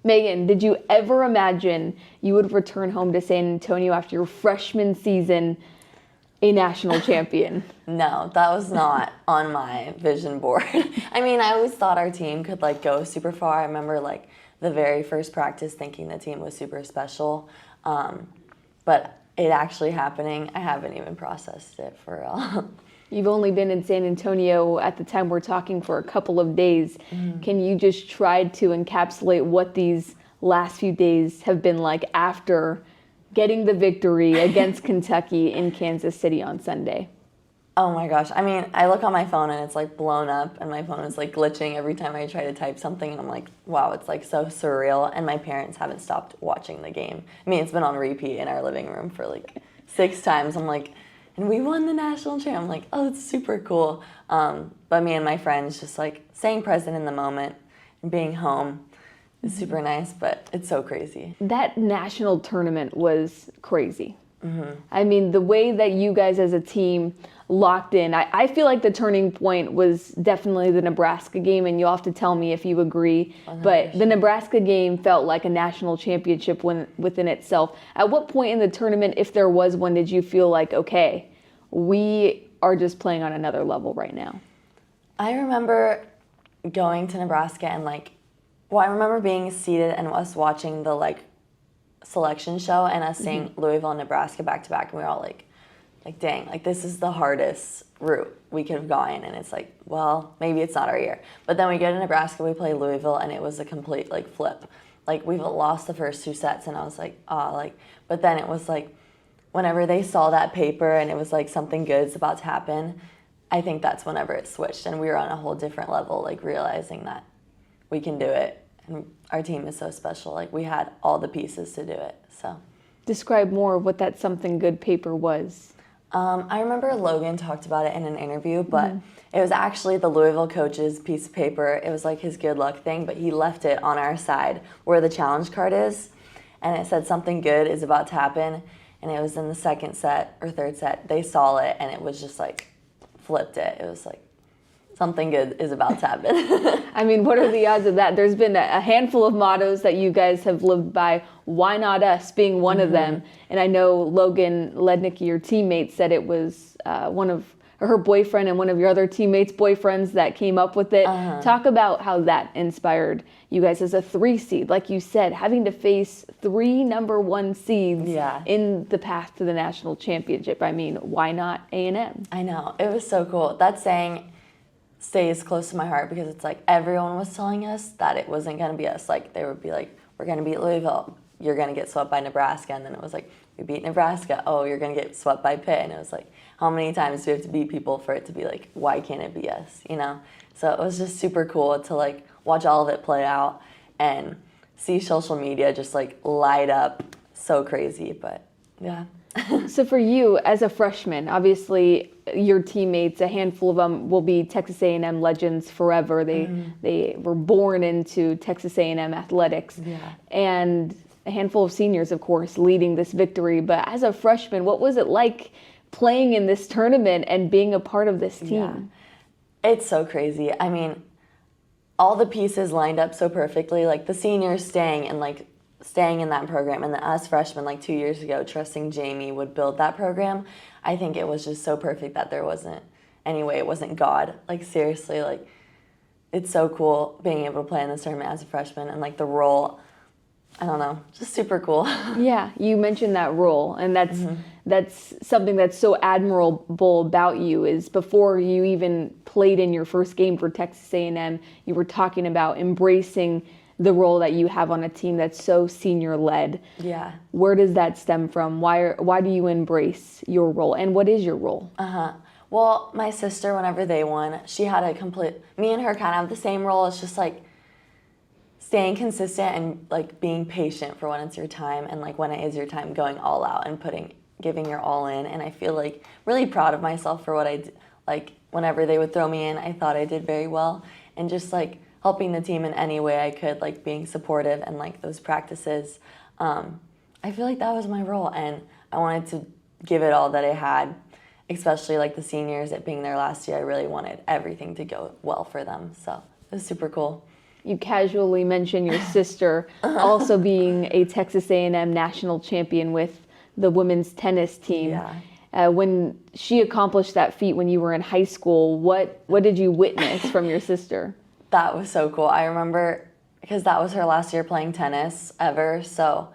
Megan, did you ever imagine you would return home to San Antonio after your freshman season a national champion? No, that was not on my vision board. I mean, I always thought our team could like go super far. I remember like the very first practice thinking the team was super special. But it actually happening, I haven't even processed it for real. You've only been in San Antonio at the time we're talking for a couple of days. Can you just try to encapsulate what these last few days have been like after getting the victory against Kentucky in Kansas City on Sunday? Oh my gosh. I mean, I look on my phone and it's like blown up and my phone is like glitching every time I try to type something and I'm like, wow, it's like so surreal. And my parents haven't stopped watching the game. I mean, it's been on repeat in our living room for like 6 times. I'm like, and we won the national champ. I'm like, oh, it's super cool. But me and my friends just like staying present in the moment and being home is super nice, but it's so crazy. That national tournament was crazy. I mean, the way that you guys as a team locked in, I feel like the turning point was definitely the Nebraska game, and you'll have to tell me if you agree, 100%. But the Nebraska game felt like a national championship within itself. At what point in the tournament, if there was one, did you feel like, okay, we are just playing on another level right now? I remember going to Nebraska and like, well, I remember being seated and us watching the like selection show and us seeing Louisville and Nebraska back to back, and we were all like dang, like this is the hardest route we could have gone, and it's like, well, maybe it's not our year. But then we go to Nebraska, we play Louisville, and it was a complete like flip. Like we've lost the first 2 sets, and I was like, but then it was like whenever they saw that paper and it was like something good is about to happen, I think that's whenever it switched and we were on a whole different level, like realizing that we can do it. And our team is so special. Like we had all the pieces to do it. So describe more of what that something good paper was. I remember Logan talked about it in an interview, but it was actually the Louisville coach's piece of paper. It was like his good luck thing, but he left it on our side where the challenge card is, and it said something good is about to happen, and it was in the second set or third set. They saw it, and it was just like flipped it. It was like, something good is about to happen. I mean, what are the odds of that? There's been a handful of mottos that you guys have lived by, why not us being one of them. And I know Logan Lednicki, your teammate, said it was one of her boyfriend and one of your other teammates' boyfriends that came up with it. Talk about how that inspired you guys as a 3 seed. Like you said, having to face 3 number 1 seeds in the path to the national championship. I mean, why not A&M? I know. It was so cool. That saying stays close to my heart because it's like everyone was telling us that it wasn't going to be us. Like they would be like, we're going to beat Louisville. You're going to get swept by Nebraska. And then it was like, we beat Nebraska. Oh, you're going to get swept by Pitt. And it was like, how many times do we have to beat people for it to be like, why can't it be us? You know? So it was just super cool to like watch all of it play out and see social media just like light up. So crazy, but yeah. So for you as a freshman, obviously your teammates, a handful of them will be Texas A&M legends forever. They were born into Texas A&M athletics. And a handful of seniors, of course, leading this victory. But as a freshman, what was it like playing in this tournament and being a part of this team? It's so crazy. I mean, all the pieces lined up so perfectly, like the seniors staying in that program, and then us freshmen like 2 years ago trusting Jamie would build that program. I think it was just so perfect that there wasn't any way it wasn't God. Like seriously, like it's so cool being able to play in this tournament as a freshman and like the role, I don't know, just super cool. Yeah, you mentioned that role, and that's something that's so admirable about you is before you even played in your first game for Texas A&M, you were talking about embracing the role that you have on a team that's so senior-led. Yeah. Where does that stem from? Why do you embrace your role, and what is your role? Well, my sister, whenever they won, she had me and her kind of have the same role. It's just like staying consistent and like being patient for when it's your time, and like when it is your time, going all out and giving your all in. And I feel like really proud of myself for what I did. Like whenever they would throw me in, I thought I did very well, and just like helping the team in any way I could, like being supportive and like those practices. I feel like that was my role, and I wanted to give it all that I had, especially like the seniors, it being their last year. I really wanted everything to go well for them, so it was super cool. you casually mention your sister also being a Texas A&M national champion with the women's tennis team. Yeah. When she accomplished that feat when you were in high school, what did you witness from your sister? That was so cool. I remember, because that was her last year playing tennis ever, so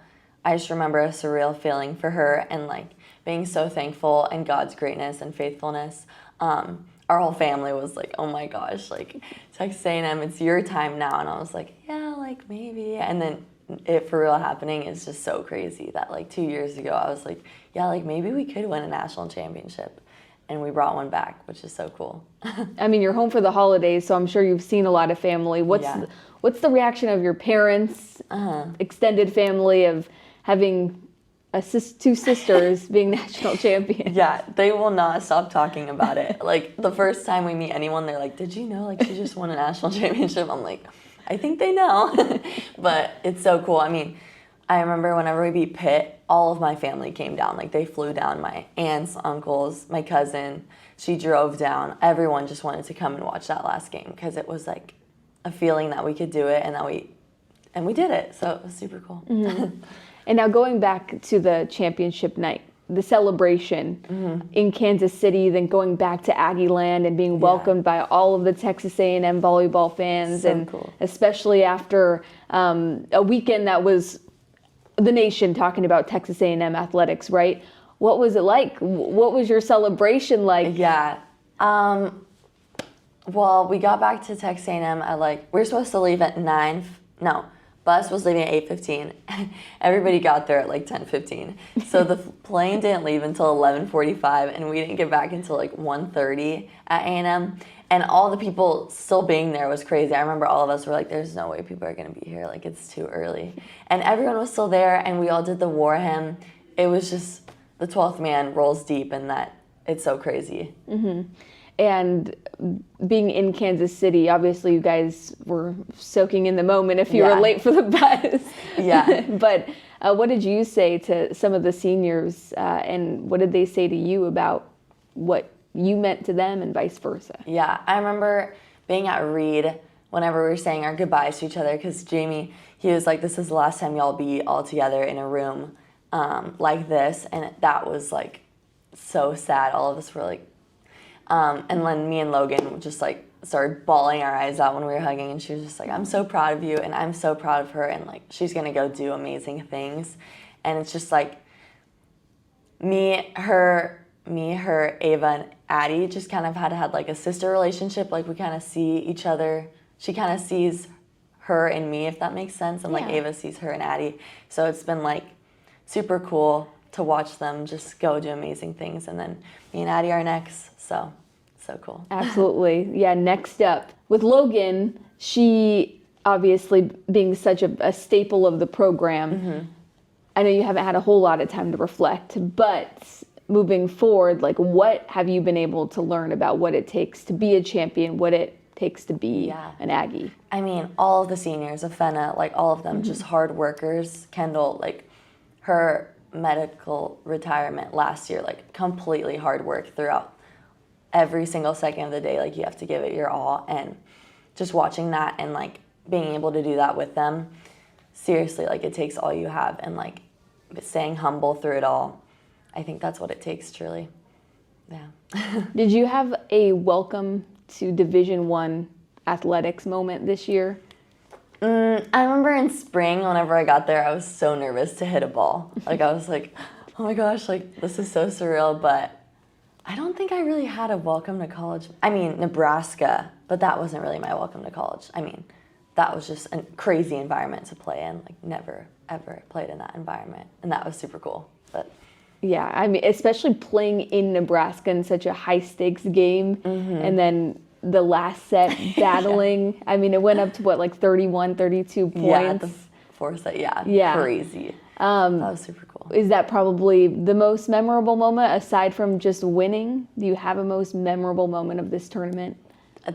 I just remember a surreal feeling for her and like being so thankful and God's greatness and faithfulness. Our whole family was like, oh my gosh, like Texas A&M, it's your time now. And I was like, yeah, like maybe. And then it for real happening is just so crazy that like 2 years ago, I was like, yeah, like maybe we could win a national championship. And we brought one back, which is so cool. I mean, you're home for the holidays, so I'm sure you've seen a lot of family. What's the reaction of your parents, extended family, of having two sisters being national champions? Yeah, they will not stop talking about it. Like the first time we meet anyone, they're like, did you know like she just won a national championship? I'm like, I think they know. But it's so cool. I mean, I remember whenever we beat Pitt, all of my family came down. Like they flew down, my aunts, uncles, my cousin. She drove down. Everyone just wanted to come and watch that last game because it was like a feeling that we could do it and that we did it. So it was super cool. Mm-hmm. And now going back to the championship night, the celebration in Kansas City, then going back to Aggie Land and being welcomed by all of the Texas A&M volleyball fans, so and cool. Especially after a weekend that was the nation talking about Texas A&M athletics, right? What was it like? What was your celebration like? Yeah. Well, we got back to Texas A&M at we were supposed to leave at 9. No, bus was leaving at 8:15. Everybody got there at 10:15. So the plane didn't leave until 11:45, and we didn't get back until 1:30 at A&M. And all the people still being there was crazy. I remember all of us were like, there's no way people are going to be here. It's too early. And everyone was still there, and we all did the war hymn. It was just the 12th man rolls deep, and that it's so crazy. Mm-hmm. And being in Kansas City, obviously you guys were soaking in the moment if you were late for the bus. Yeah. But what did you say to some of the seniors, and what did they say to you about what you meant to them and vice versa? Yeah, I remember being at Reed whenever we were saying our goodbyes to each other, because Jamie, he was like, this is the last time y'all be all together in a room like this. And that was so sad. All of us were and then me and Logan just started bawling our eyes out when we were hugging, and she was just like, I'm so proud of you, and I'm so proud of her, and she's gonna go do amazing things. And it's just me, her, Ava, and Addie just kind of had a sister relationship. We kind of see each other. She kind of sees her and me, if that makes sense, and Ava sees her and Addie. So it's been super cool to watch them just go do amazing things. And then me and Addie are next, so cool. Absolutely. Yeah, next up, with Logan, she obviously being such a staple of the program, I know you haven't had a whole lot of time to reflect, but moving forward, what have you been able to learn about what it takes to be a champion, what it takes to be an Aggie? I mean, all of the seniors, Afena, all of them, just hard workers. Kendall, her medical retirement last year, completely hard work throughout every single second of the day. You have to give it your all, and just watching that and being able to do that with them, seriously, it takes all you have, and staying humble through it all. I think that's what it takes, truly. Yeah. Did you have a welcome to Division I athletics moment this year? I remember in spring, whenever I got there, I was so nervous to hit a ball. I was like, oh my gosh, this is so surreal. But I don't think I really had a welcome to college. I mean, Nebraska, but that wasn't really my welcome to college. I mean, that was just a crazy environment to play in. Never, ever played in that environment. And that was super cool. But yeah, I mean, especially playing in Nebraska in such a high-stakes game, and then the last set battling. I mean, it went up to 31, 32 points. Yeah, the fourth set, yeah. Crazy. That was super cool. Is that probably the most memorable moment, aside from just winning? Do you have a most memorable moment of this tournament?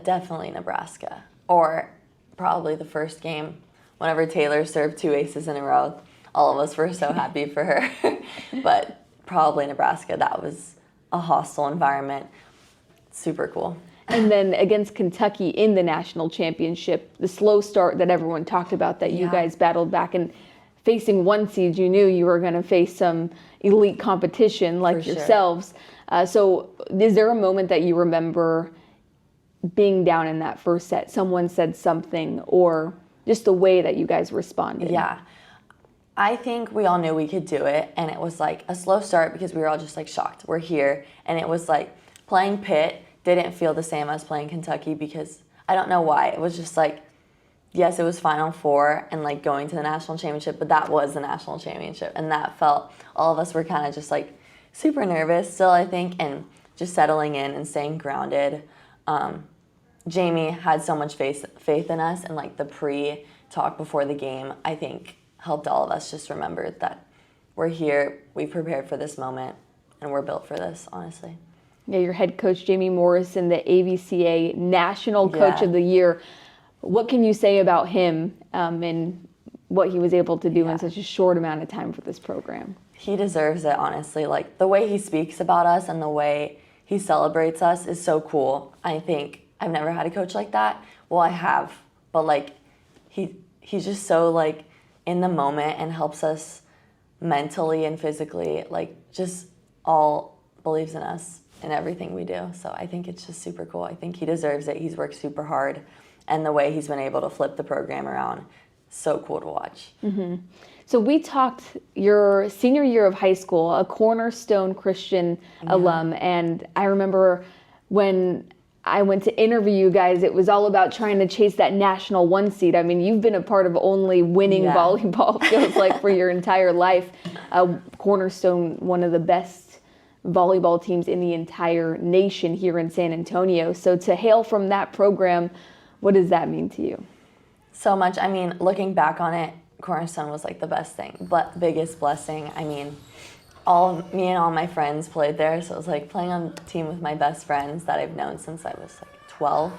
Definitely Nebraska. Or probably the first game, whenever Taylor served 2 aces in a row. All of us were so happy for her. But probably Nebraska. That was a hostile environment. Super cool. And then against Kentucky in the national championship, the slow start that everyone talked about that you guys battled back, and facing one seed, you knew you were going to face some elite competition like yourselves. So is there a moment that you remember being down in that first set? Someone said something, or just the way that you guys responded? Yeah. I think we all knew we could do it, and it was like a slow start because we were all just like shocked. We're here, and it was like playing Pitt didn't feel the same as playing Kentucky because I don't know why. It was just like, yes, it was Final Four and like going to the national championship, but that was the national championship, and that felt, all of us were kind of just like super nervous still, I think, and just settling in and staying grounded. Jamie had so much faith in us, and like the pre-talk before the game, I think helped all of us just remember that we're here, we prepared for this moment, and we're built for this, honestly. Yeah, your head coach, Jamie Morrison, the AVCA National Coach of the Year. What can you say about him and what he was able to do in such a short amount of time for this program? He deserves it, honestly. Like, the way he speaks about us and the way he celebrates us is so cool. I think I've never had a coach like that. Well, I have, but like he's just so like in the moment and helps us mentally and physically, like just all believes in us and everything we do. So I think it's just super cool. I think he deserves it. He's worked super hard, and the way he's been able to flip the program around, so cool to watch. Mm-hmm. So we talked your senior year of high school, a Cornerstone Christian alum, and I remember when I went to interview you guys, it was all about trying to chase that national one seed. I mean, you've been a part of only winning volleyball, feels like, for your entire life. Cornerstone, one of the best volleyball teams in the entire nation here in San Antonio. So to hail from that program, what does that mean to you? So much. I mean, looking back on it, Cornerstone was like the best thing, but biggest blessing. I mean, me and all my friends played there, so it was like playing on a team with my best friends that I've known since I was like 12,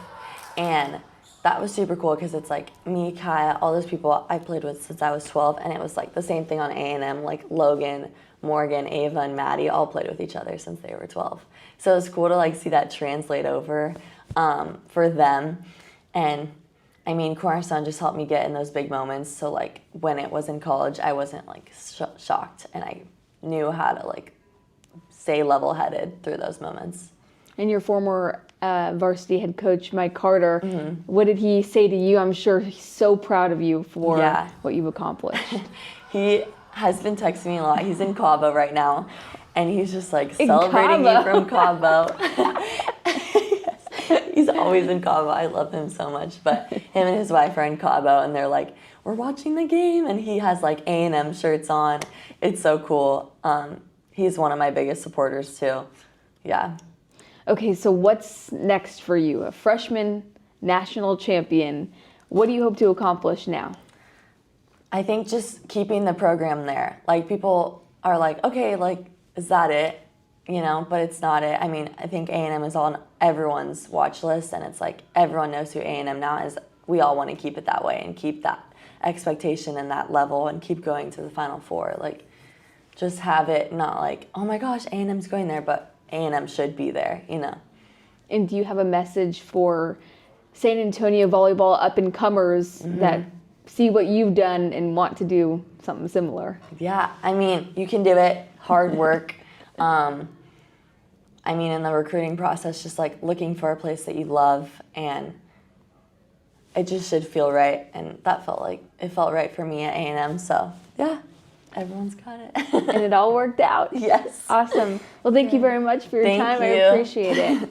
and that was super cool because it's like me, Kaya, all those people I played with since I was 12, and it was like the same thing on A&M, like Logan, Morgan, Ava, and Maddie all played with each other since they were 12. So it was cool to like see that translate over for them. And I mean, Cornerstone just helped me get in those big moments. So like when it was in college, I wasn't like shocked, and I knew how to like stay level-headed through those moments. And your former varsity head coach, Mike Carter, what did he say to you? I'm sure he's so proud of you for what you've accomplished. He has been texting me a lot. He's in Cabo right now, and he's just like celebrating me from Cabo. He's always in Cabo. I love him so much. But him and his wife are in Cabo, and they're like, we're watching the game, and he has like A&M shirts on. It's so cool. He's one of my biggest supporters too. Yeah. Okay, so what's next for you? A freshman national champion. What do you hope to accomplish now? I think just keeping the program there. Like, people are like, okay, like, is that it? You know, but it's not it. I mean, I think A&M is on everyone's watch list, and it's like everyone knows who A&M now is. We all want to keep it that way and keep that expectation and that level and keep going to the Final Four. Like, just have it not like, oh my gosh, A&M's going there, but A&M should be there, you know. And do you have a message for San Antonio volleyball up-and-comers that see what you've done and want to do something similar? Yeah, I mean, you can do it. Hard work. I mean, in the recruiting process, just like looking for a place that you love, and it just should feel right. And that felt right for me at A&M. So yeah, everyone's got it. And it all worked out. Yes. Awesome. Well, thank you very much for your time. Thank you. I appreciate it.